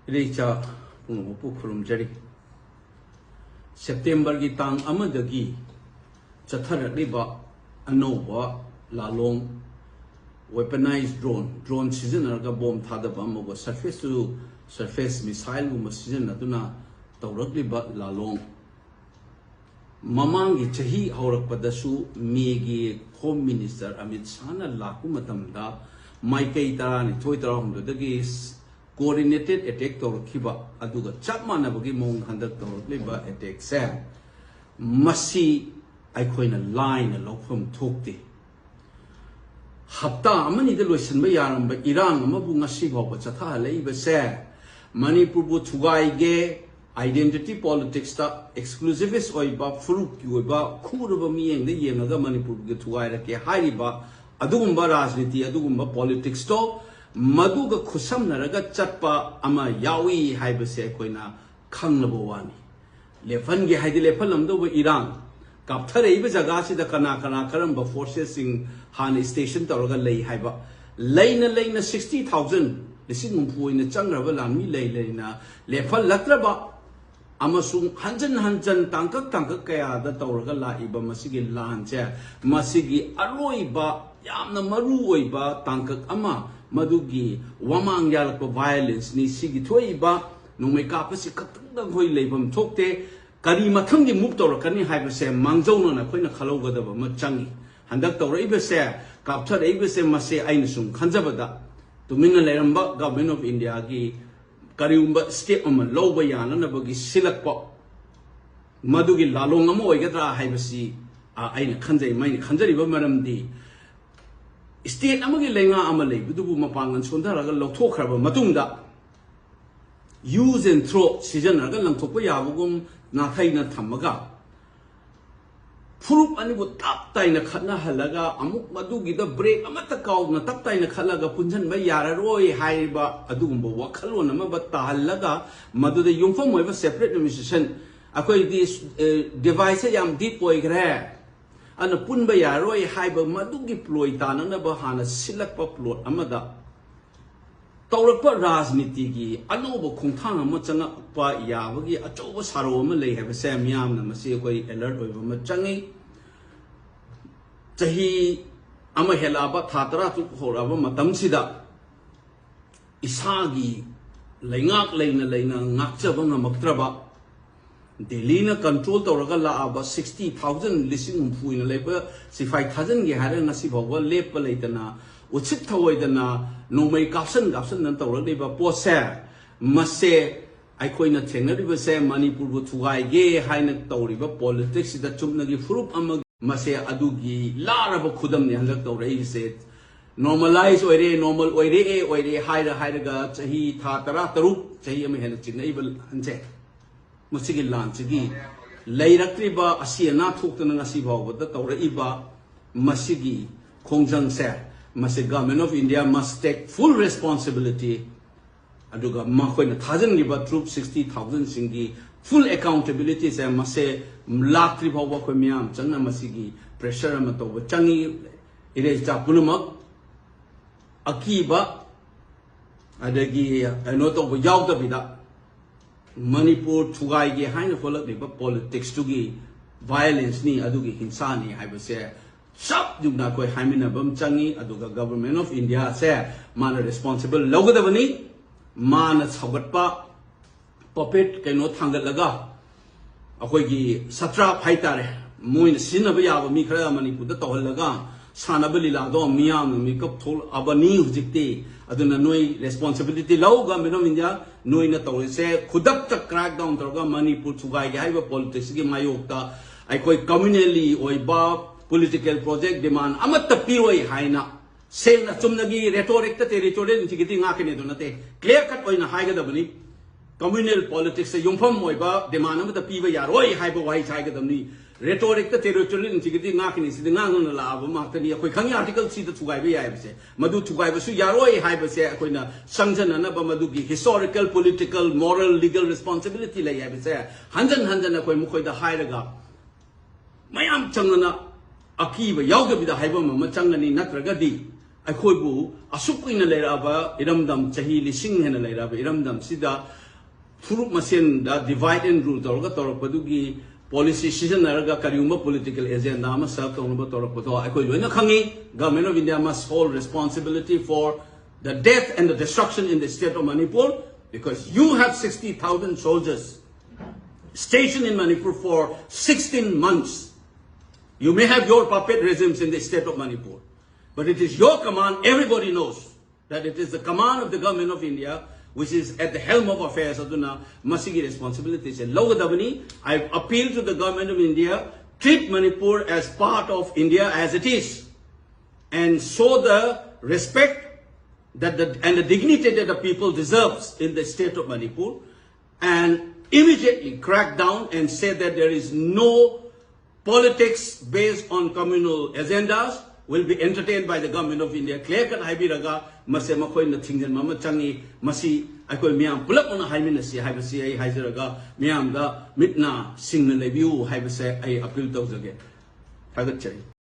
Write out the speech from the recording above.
Richa Punupu Kurumjari September Gitang Amadagi Chathara Riba Anova Lalong weaponized drone season arga bomb thada bam go surface to surface missile go season aduna tawrakli ba lalong mamangi chahi haurak padasu megi home minister Amit Shah na laku matamda maikai tarani thoi taram dagi coordinated attack tawrakhiba aduga chapma na bagi mong handak tawrakli ba attack sa masi aikoina line lokhom thokte Hapta amani the lotion by Yaram by Iran, Mabunga Sibo, but Chata, Labor say Manipur Tugai gay identity politics, exclusivist or about Furuk, you about Kuraba me and the Yanaga Manipur Tugai, Hariba, Adumba Rasniti, Adumba politics, to Maduga Kusam Naraga Chapa, Ama Yawi, Hibase Koina, Kanglabawani. Lefangi Hadilepalam over Iran. Kapthare ibe jagasi da kana karamba forces in Han station tawraga lei haiba leina 60,000 lising umpu ina changraba lami leina lefal latraba amasung hanjan tangkak kaya da tawraga la iba masigi lanche masigi aroiba yamna maru oiba tangkak ama madugi wamang yalakpa violence ni sigi thoiba nungmei kapasi katang hoi leibam thokte Kari matangi move to Kani Hibase, Manzona, Quina Kaloga, Machangi, and Dr. Abese, captured Abese Mase Ainsum, Kanzabada, to Mingaleramba, Government of India, Kariumba State on Lobayan, and Nabagi Silakpo Madugi Lalongamo, Gatra Hibasi, Aina Kanze, Mine Kanzari, Madam D. State Amagi Lenga Amale, Budu Mapang and Sundara, Lotokraba, Matunda. Use and throw season again Topoyavum, Nakaina Tamaga. Proof and would tap Taina Kana Halaga, Amuk Madugi the break, Amatakau, Nataptaina Kalaga, Punjan Bayara, Roy, Haiba, Adumbo, Wakalona, Mabata Halaga, Madu the Yumfam ever separate musician. Aquay this device yam deep boy grare. And a Punbaya, Roy, Haiba, Madugi Ploitana, Bahana, Silak Poplo, Amada. Tawrakpa Rajnitigi, Anobo Kuntana Machanga Pa Yavagi, Achoba Saro Malay have a Sam Yam, the Masiakoi alert over Machangi Tahi Amahelaba Tatara to Horava Matamsida Isagi Langak Lena Nakchabanga Maktraba Delina control Toragala about 60,000 listening who in a labor, 65,000 Yahara Nasiba, Lepa Latana. Uchit Tawaidana, no may caption and Toradiba Posa, Mase, I coin a tenor, say Manipur Tugai, gay, Hainek Toriba, politics, the Chumnagi Fruit Amag, Mase Adugi, Laraba Kudam, and let the said, normalize oire, normal oire, Haidaga, Tahi, Tatara, Tahim and Chinable, and say, Musiki Lanchigi, Layrakriba, Asiana took the Nasiba, but the Toraiba, Masigi, Kongjang said. The government of India must take full responsibility. Aduga Makoina 1,000 liba troops 60,000 singi full accountability say must say lakri bhawa ko miyam changna masigi pressure amato changi ire japulumak akiba adagi ano to yaw bida Manipur thugai ge haina folak liba politics tugi violence ni adugi hinsa ni haiba se Sub Dugna Koi Hamina Bumchangi, Aduga Government of India, say, Mana responsible, Logadavani, Mana Sabatpa, Puppet, Kano Tangalaga, Akoigi, Satra Paitare, Moin Sinabaya, Mikra Manipu, the Tohalaga, Sanabili Lado, Miam, Mikop Tol, Abani, Jikti, Aduna Noi, responsibility, Low Government of India, knowing that I say, Kudapta crackdown, Toga, Manipu, Tugai, Haiva politics, Mayota, I quite communally, Oiba. Political project demand amat tapiroi haina same na chumnagi rhetoric ta territorial intigiti ngakene donate clear cut oina haiga dabani communal politics se yumpham moiba demand amat tapiba yaroi haiba wai haiga dabni rhetoric ta territorial intigiti ngakene sid ngang na laba maktani akoi khangi article si ta thugai ba yai base madu thugai ba su yaroi haiba se akoina sangjana na ba madu gi historical political moral legal responsibility la yai base hanjan akoi mukhoi da hairaga mayam changna Akiba Yogabida Haibama Machangani Natragadi Akoibu, Asupin Leraba, Iramdam, Chahili Singh and Leraba, Iramdam, Sida, Furuk Masin, the divide and rule, Torga Toropadugi, policy season, Naraga Kariuma, political agenda, Masal Tonoba Toropato, Akoibu, Kangi, government of India must hold responsibility for the death and the destruction in the state of Manipur, because you have 60,000 soldiers stationed in Manipur for 16 months. You may have your puppet regimes in the state of Manipur, but it is your command. Everybody knows that it is the command of the government of India which is at the helm of affairs. Aduna masigi responsibilities. I appeal to the government of India, treat Manipur as part of India as it is, and show the respect that and the dignity that the people deserves in the state of Manipur, and immediately crack down and say that there is no politics based on communal agendas will be entertained by the government of India. Clear cut haibiraga mase makoi na thingjan mama changi masi akoi miam pulak ona haimina si haibasi ai haizaraga miam da mitna singna lebiu haibase ai appeal tawjage thagat chai.